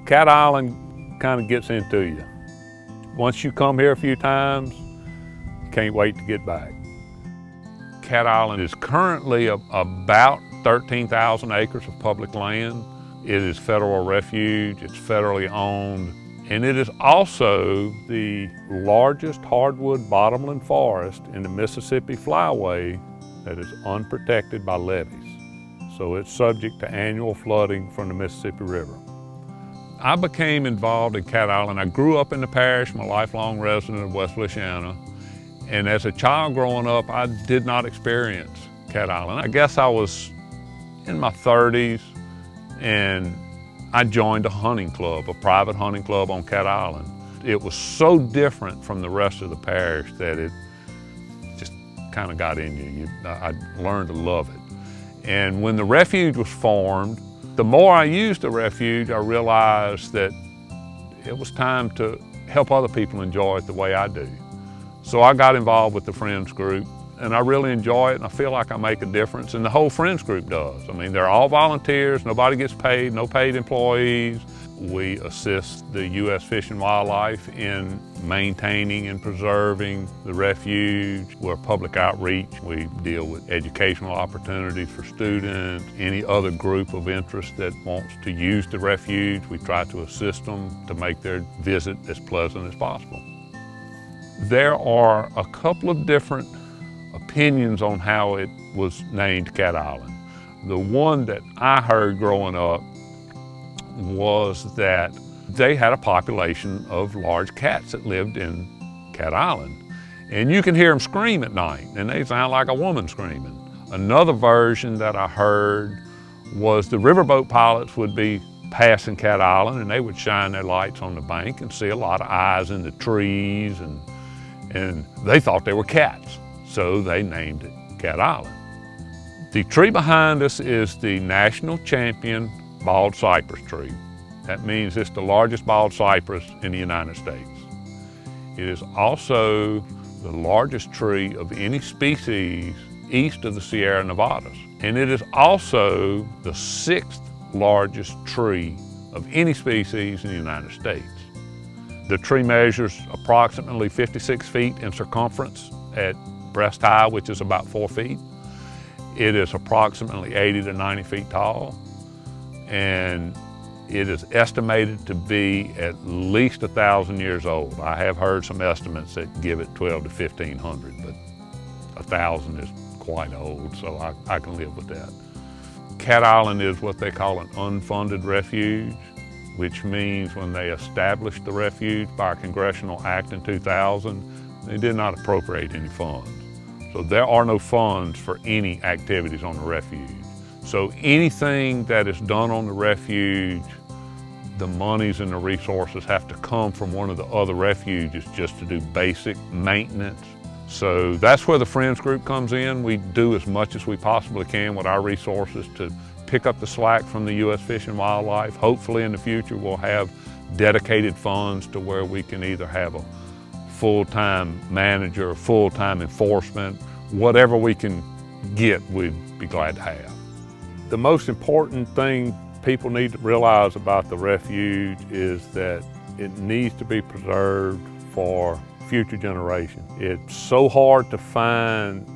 Cat Island kind of gets into you. Once you come here a few times, you can't wait to get back. Cat Island is currently about 13,000 acres of public land. It is federal refuge, it's federally owned, and it is also the largest hardwood bottomland forest in the Mississippi Flyway that is unprotected by levees. So it's subject to annual flooding from the Mississippi River. I became involved in Cat Island. I grew up in the parish, I'm a lifelong resident of West Feliciana, and as a child growing up, I did not experience Cat Island. I guess I was in my 30s, and I joined a hunting club, a private hunting club on Cat Island. It was so different from the rest of the parish that it just kind of got in you. I learned to love it. And when the refuge was formed, the more I used the refuge, I realized that it was time to help other people enjoy it the way I do. So I got involved with the Friends group, and I really enjoy it, and I feel like I make a difference, and the whole Friends group does. I mean, they're all volunteers, nobody gets paid, no paid employees. We assist the U.S. Fish and Wildlife in maintaining and preserving the refuge. We're public outreach. We deal with educational opportunities for students, any other group of interest that wants to use the refuge. We try to assist them to make their visit as pleasant as possible. There are a couple of different opinions on how it was named Cat Island. The one that I heard growing up was that they had a population of large cats that lived in Cat Island. And you can hear them scream at night, and they sound like a woman screaming. Another version that I heard was the riverboat pilots would be passing Cat Island, and they would shine their lights on the bank and see a lot of eyes in the trees, and they thought they were cats. So they named it Cat Island. The tree behind us is the national champion bald cypress tree. That means it's the largest bald cypress in the United States. It is also the largest tree of any species east of the Sierra Nevadas. And it is also the 6th largest tree of any species in the United States. The tree measures approximately 56 feet in circumference at breast high, which is about 4 feet. It is approximately 80 to 90 feet tall, and it is estimated to be at least 1,000 years old. I have heard some estimates that give it 12 to 1,500, but 1,000 is quite old, so I can live with that. Cat Island is what they call an unfunded refuge, which means when they established the refuge by a congressional act in 2000, they did not appropriate any funds. So there are no funds for any activities on the refuge. So anything that is done on the refuge, the monies and the resources have to come from one of the other refuges just to do basic maintenance. So that's where the Friends group comes in. We do as much as we possibly can with our resources to pick up the slack from the U.S. Fish and Wildlife. Hopefully in the future we'll have dedicated funds to where we can either have a full-time manager, full-time enforcement, whatever we can get, we'd be glad to have. The most important thing people need to realize about the refuge is that it needs to be preserved for future generations. It's so hard to find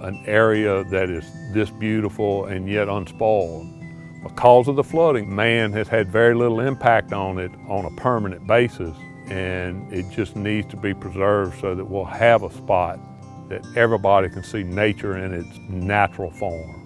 an area that is this beautiful and yet unspoiled. Because of the flooding, man has had very little impact on it on a permanent basis, and it just needs to be preserved so that we'll have a spot that everybody can see nature in its natural form.